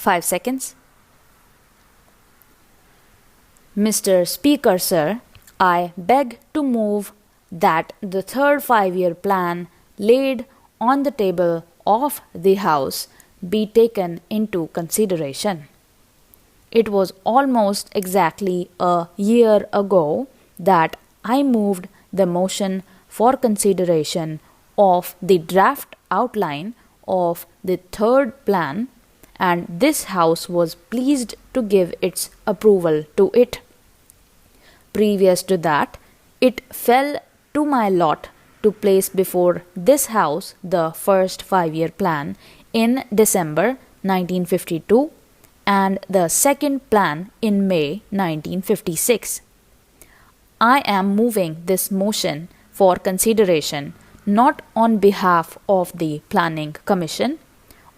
5 seconds. Mr. Speaker, sir, I beg to move that the third 5-year plan laid on the table of the House be taken into consideration. It was almost exactly a year ago that I moved the motion for consideration of the draft outline of the third plan, and this House was pleased to give its approval to it. Previous to that, it fell to my lot to place before this House the first 5-year plan in December 1952 and the second plan in May 1956. I am moving this motion for consideration not on behalf of the Planning Commission,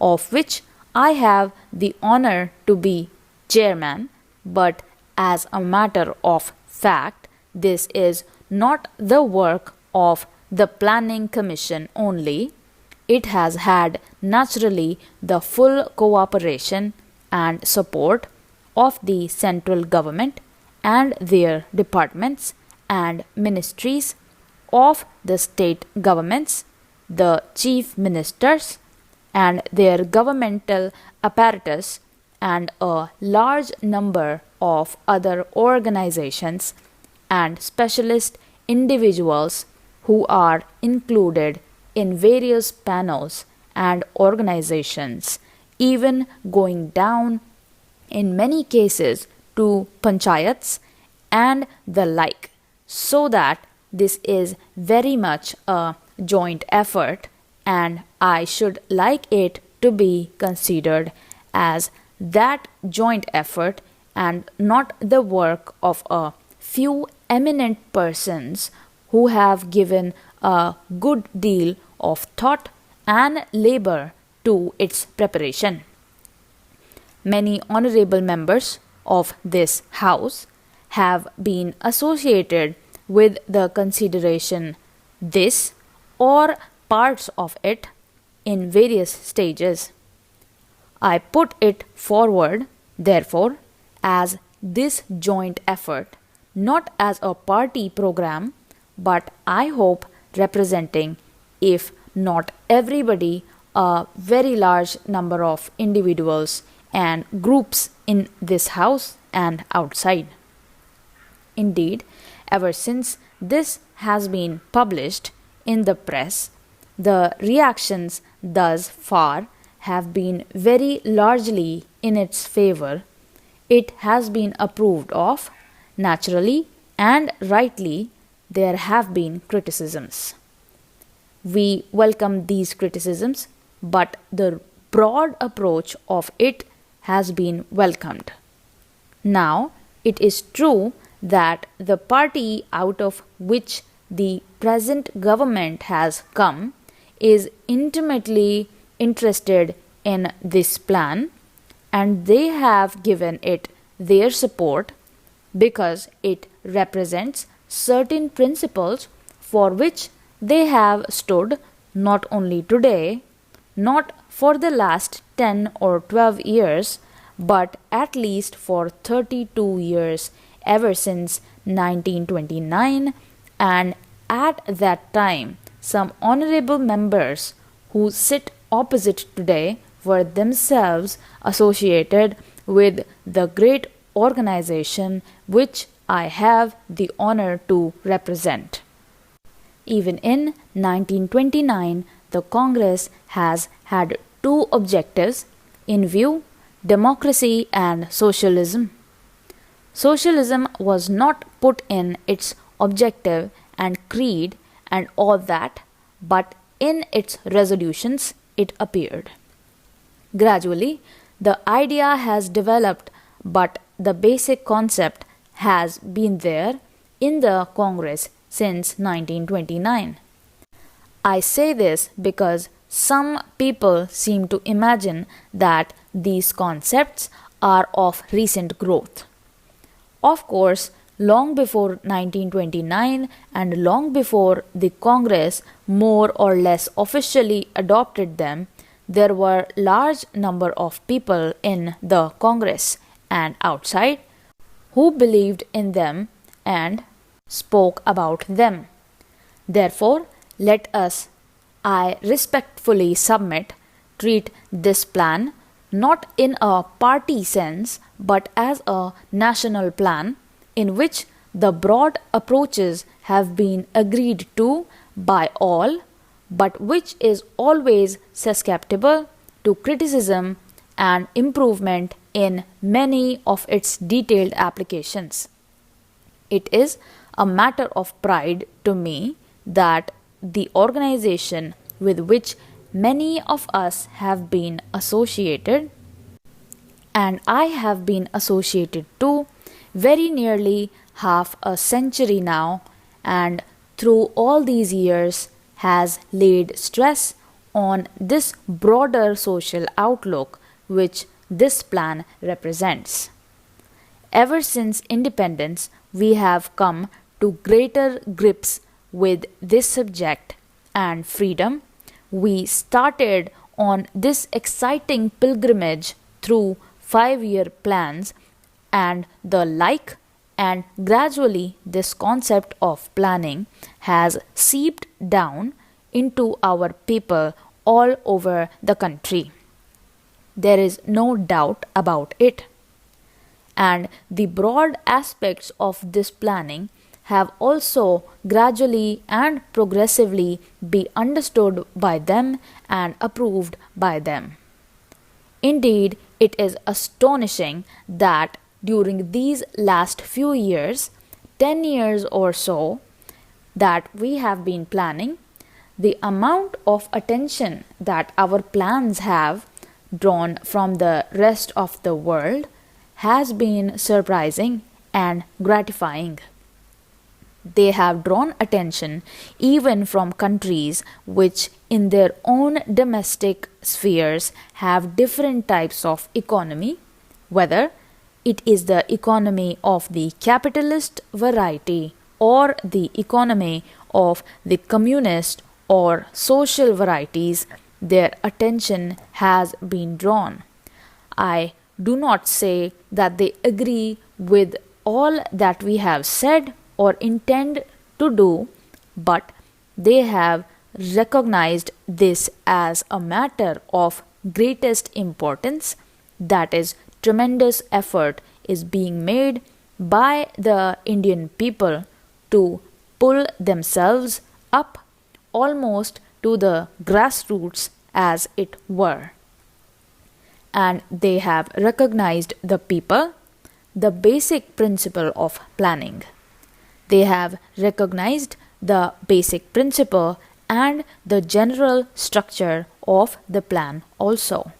of which I have the honor to be chairman, but as a matter of fact, this is not the work of the Planning Commission only. It has had naturally the full cooperation and support of the central government and their departments and ministries, of the state governments, the chief ministers and their governmental apparatus, and a large number of other organizations and specialist individuals who are included in various panels and organizations, even going down in many cases to panchayats and the like, so that this is very much a joint effort, and I should like it to be considered as that joint effort and not the work of a few eminent persons who have given a good deal of thought and labor to its preparation. Many honorable members of this House have been associated with the consideration this or parts of it in various stages. I put it forward, therefore, as this joint effort, not as a party program, but I hope representing, if not everybody, a very large number of individuals and groups in this House and outside. Indeed, ever since this has been published in the press, the reactions thus far have been very largely in its favor. It has been approved of. Naturally and rightly, there have been criticisms. We welcome these criticisms, but the broad approach of it has been welcomed. Now, it is true that the party out of which the present government has come is intimately interested in this plan, and they have given it their support because it represents certain principles for which they have stood not only today, not for the last 10 or 12 years, but at least for 32 years, ever since 1929, and at that time some honorable members who sit opposite today were themselves associated with the great organization which I have the honor to represent. Even in 1929, the Congress has had two objectives in view: democracy and socialism. Socialism was not put in its objective and creed and all that, but in its resolutions it appeared. Gradually, the idea has developed, but the basic concept has been there in the Congress since 1929. I say this because some people seem to imagine that these concepts are of recent growth. Of course, long before 1929 and long before the Congress more or less officially adopted them, there were large number of people in the Congress and outside who believed in them and spoke about them. Therefore, let us, I respectfully submit, treat this plan not in a party sense but as a national plan in which the broad approaches have been agreed to by all, but which is always susceptible to criticism and improvement in many of its detailed applications. It is a matter of pride to me that the organization with which many of us have been associated, and I have been associated too, very nearly half a century now, and through all these years has laid stress on this broader social outlook which this plan represents. Ever since independence, we have come to greater grips with this subject and freedom. We started on this exciting pilgrimage through 5-year plans and the like, and gradually this concept of planning has seeped down into our people all over the country. There is no doubt about it. And the broad aspects of this planning have also gradually and progressively be understood by them and approved by them. Indeed, it is astonishing that during these last few years, 10 years or so, that we have been planning, the amount of attention that our plans have drawn from the rest of the world has been surprising and gratifying. They have drawn attention even from countries which in their own domestic spheres have different types of economy, whether it is the economy of the capitalist variety or the economy of the communist or social varieties. Their attention has been drawn. I do not say that they agree with all that we have said or intend to do, but they have recognized this as a matter of greatest importance, that is, tremendous effort is being made by the Indian people to pull themselves up almost to the grassroots, as it were. And they have recognized the people, the basic principle of planning. They have recognized the basic principle and the general structure of the plan also.